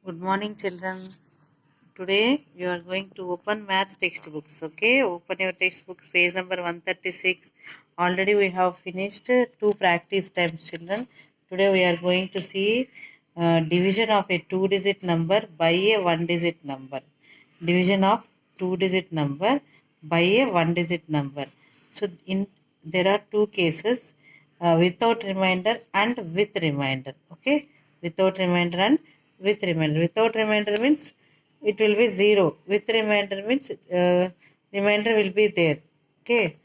Good morning, children. Today you are going to open maths textbooks. Okay, open your textbooks, page number 136. Already we have finished two practice times, children. Today we are going to see division of a two-digit number by a one-digit number. Division of two-digit number by a one-digit number. So in there are two cases, without remainder and with remainder. Okay, without remainder and with remainder. Without remainder means it will be 0. With remainder means remainder will be there. Okay,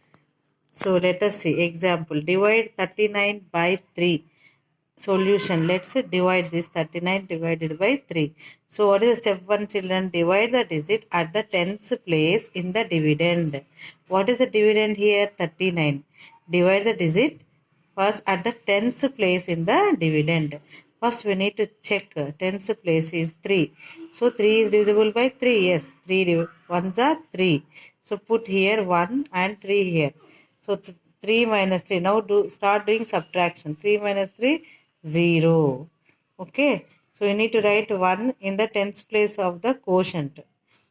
so let us see example. Divide 39 by 3. Solution. Let's divide this 39 divided by 3. So what is step 1, children? Divide the digit at the tens place in the dividend. What is the dividend here? 39. Divide the digit first at the tens place in the dividend. First we need to check tens place is 3. So 3 is divisible by 3. Yes, 3 ones are 3. So put here 1 and 3 here. So 3 minus 3. Now start doing subtraction. 3 minus 3, 0. Okay. So you need to write 1 in the tens place of the quotient.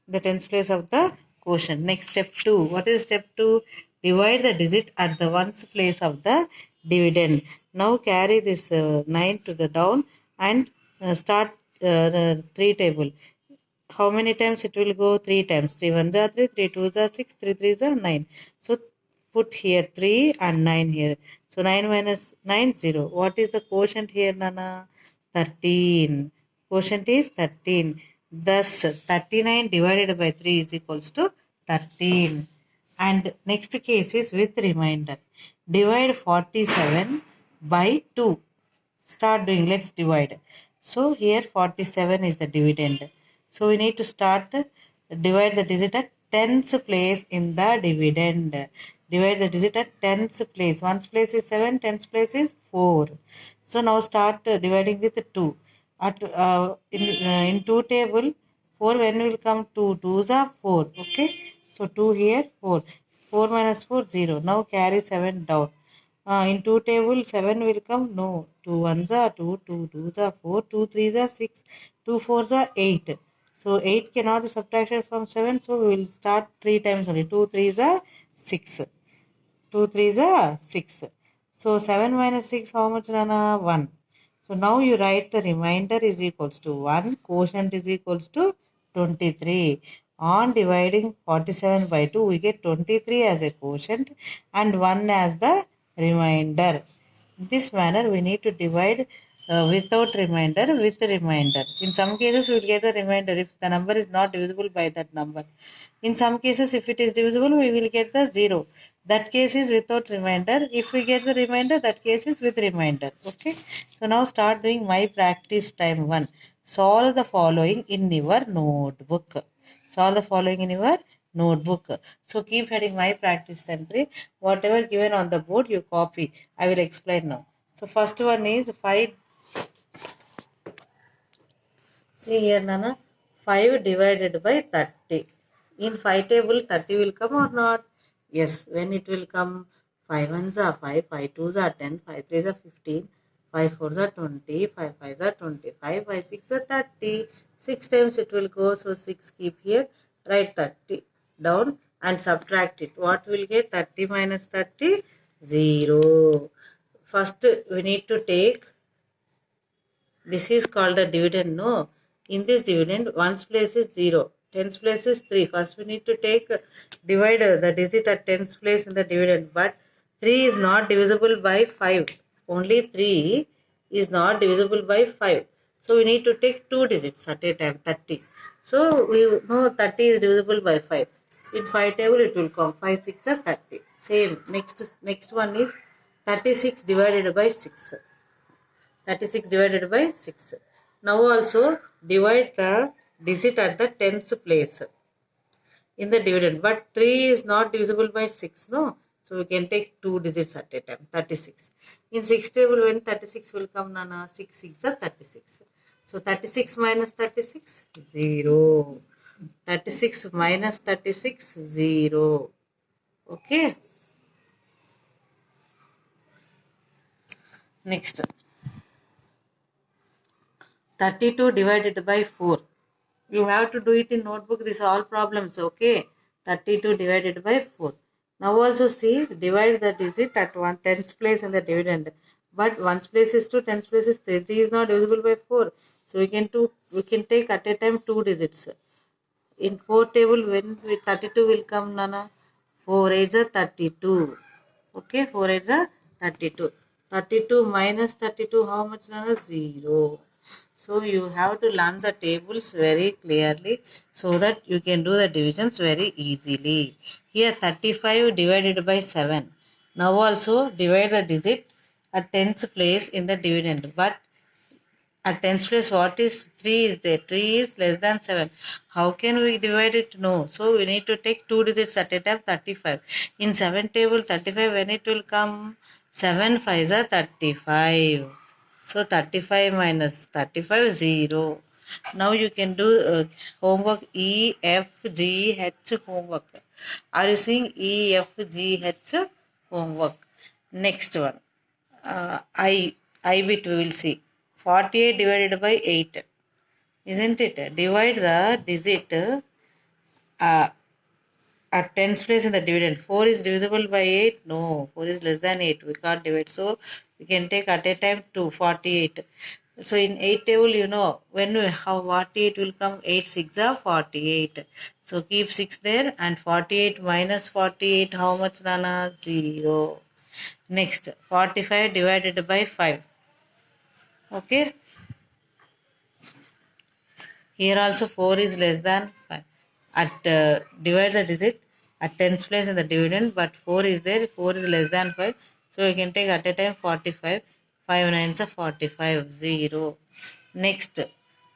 The tens place of the quotient. Next step 2. What is step 2? Divide the digit at the ones place of the dividend. Now carry this 9 to the down and start the 3 table. How many times it will go? 3 times. 3 1s are 3, 3 2s are 6, 3 3s are 9. So put here 3 and 9 here. So 9 minus 9, 0. What is the quotient here, Nana? 13. Quotient is 13. Thus 39 divided by 3 is equals to 13. And next case is with remainder. Divide 47 by 2. Start doing. Let's divide. So here 47 is the dividend. So we need to start divide the digit at tens place in the dividend. Divide the digit at tens place. Ones place is 7, tens place is 4. So now start dividing with 2. In 2 table, 4 when will come? 2 2s are 4. Okay. So 2 here, 4. 4 minus 4, 0. Now carry 7 down. In 2 table, 7 will come? No. 2 ones are 2, 2 twos are 4, 2 threes are 6, 2 fours are 8. So 8 cannot be subtracted from 7, so we will start 3 times only. 2 threes are 6. 2 threes are 6. So 7 minus 6, how much, Nana? 1. So now you write the remainder is equals to 1, quotient is equals to 23. On dividing 47 by 2, we get 23 as a quotient and 1 as the remainder. In this manner, we need to divide without remainder with remainder. In some cases, we will get the remainder if the number is not divisible by that number. In some cases, if it is divisible, we will get the 0. That case is without remainder. If we get the remainder, that case is with remainder. Okay. So now start doing my practice time 1. Solve the following in your notebook. Solve the following in your notebook. So keep heading my practice entry. Whatever given on the board, you copy. I will explain now. So first one is 5. See here, Nana. 5 divided by 30. In 5 table, 30 will come or not? Yes. When it will come? 5 ones are 5, 5 twos are 10, 5 threes are 15, 5 fours are 20, 5 fives are 25, 5 six are 30. 6 times it will go. So 6 keep here. Write 30 down and subtract it. What will get? 30 minus 30? 0. First, we need to take. This is called the dividend, no? In this dividend, ones place is 0. Tens place is 3. First we need to take divide the digit at tens place in the dividend. But 3 is not divisible by 5. Only 3 is not divisible by 5. So we need to take two digits at a time, 30. So we know 30 is divisible by 5. In 5 table it will come 5 6 are 30. Same. Next one is 36 divided by 6. 36 divided by 6. Now also divide the digit at the tens place in the dividend. But 3 is not divisible by 6, no? So we can take two digits at a time, 36. In 6 table, when 36 will come, Nana? 6 6 are 36. So 36 minus 36, 0. 36 minus 36, 0. Okay. Next. 32 divided by 4. You have to do it in notebook. These are all problems. Okay. 32 divided by 4. Now also see, divide the digit at tens place in the dividend. But ones place is 2, tens place is 3. 3 is not divisible by 4. So we can take at a time 2 digits. In 4 table, when with 32 will come, Nana? 4 is a 32. Okay, 4 is a 32. 32 minus 32, how much, Nana? 0. So you have to learn the tables very clearly so that you can do the divisions very easily. Here 35 divided by 7. Now also divide the digit at tens place in the dividend. But at tens place, what is 3 is there? 3 is less than 7. How can we divide it? No. So we need to take 2 digits at a time, 35. In 7 table, 35, when it will come? 7 5 are 35. So 35 minus 35, 0. Now you can do homework E, F, G, H homework. Are you seeing E, F, G, H homework? Next one. I bit we will see. 48 divided by 8. Isn't it? Divide the digit at tens place in the dividend. 4 is divisible by 8? No. 4 is less than 8. We can't divide. So we can take at a time 2, 48. So in 8 table, you know, when we have 48 will come, 8 6 are 48. So keep 6 there, and 48 minus 48, how much, Nana? 0. Next, 45 divided by 5. Okay. Here also 4 is less than 5. At divide the digit at tens place in the dividend, but 4 is there. 4 is less than 5. So you can take at a time 45. 5 nines are 45. 0. Next,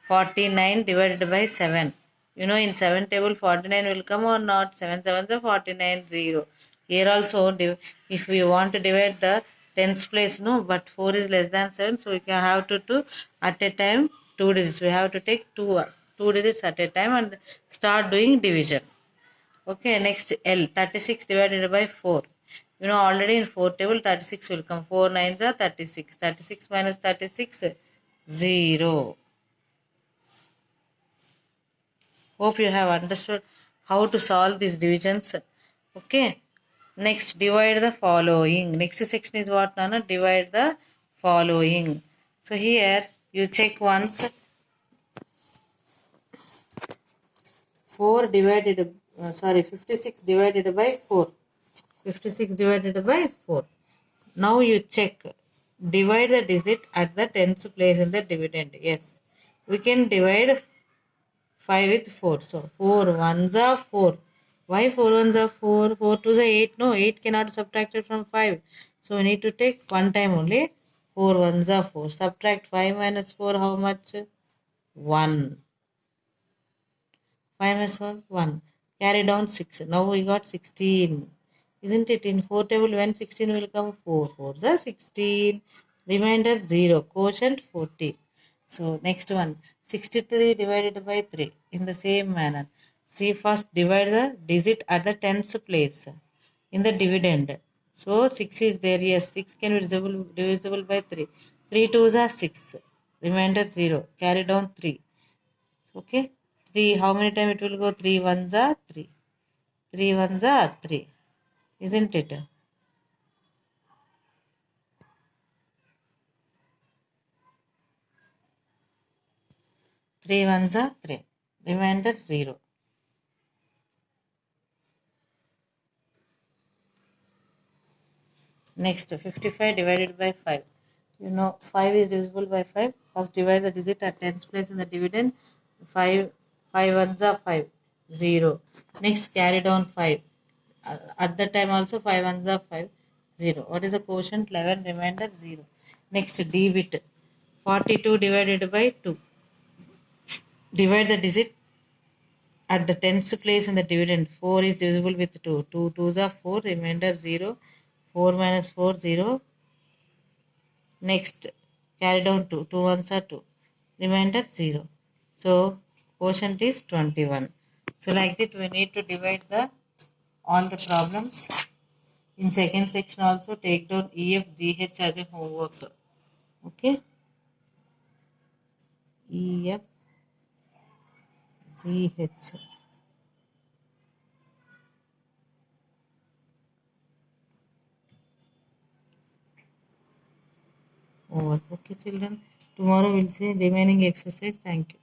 49 divided by 7. You know, in 7 table 49 will come or not? 7 sevens are 49. 0. Here also, if we want to divide the tens place, no, but 4 is less than 7, so we can have to do at a time 2 digits. We have to take two digits at a time and start doing division. Okay, next L, 36 divided by 4. You know, already in 4 table 36 will come. 4 nines are 36. 36 minus 36, 0. Hope you have understood how to solve these divisions. Okay. Next, divide the following. Next section is what, Nana? Divide the following. So here you check once. 56 divided by 4. 56 divided by 4. Now you check. Divide the digit at the tens place in the dividend. Yes. We can divide 5 with 4. So 4 ones are 4. Why 4 ones are 4? 4 twos are 8. No, 8 cannot subtract it from 5. So we need to take one time only. 4 ones are 4. Subtract 5 minus 4, how much? 1. 5 minus 1. Carry down 6. Now we got 16. Isn't it? In 4 table, when 16 will come? 4. 4 is 16. Remainder 0. Quotient 40. So next one. 63 divided by 3. In the same manner. See, first divide the digit at the tens place in the dividend. So 6 is there. Yes, 6 can be divisible by 3. 3 twos are 6. Remainder 0. Carry down 3. Okay. 3, how many times it will go? 3 ones are 3. 3 ones are 3. Isn't it? 3 ones are 3. Remainder 0. Next, 55 divided by 5. You know, 5 is divisible by 5. First divide the digit at tens place in the dividend. 5 ones are 5. 0. Next, carry down 5. At that time also 5 ones are 5. 0. What is the quotient? 11. Remainder 0. Next, D bit. 42 divided by 2. Divide the digit at the tens place in the dividend. 4 is divisible with 2. 2 twos are 4. Remainder 0. 4 minus 4, 0. Next, carry down 2. 2 ones are 2. Remainder 0. So, quotient is 21. So, like that we need to divide all the problems. In second section also take down EFGH as a homework. Okay. E F G H. Over. Okay, children. Tomorrow we'll see remaining exercise. Thank you.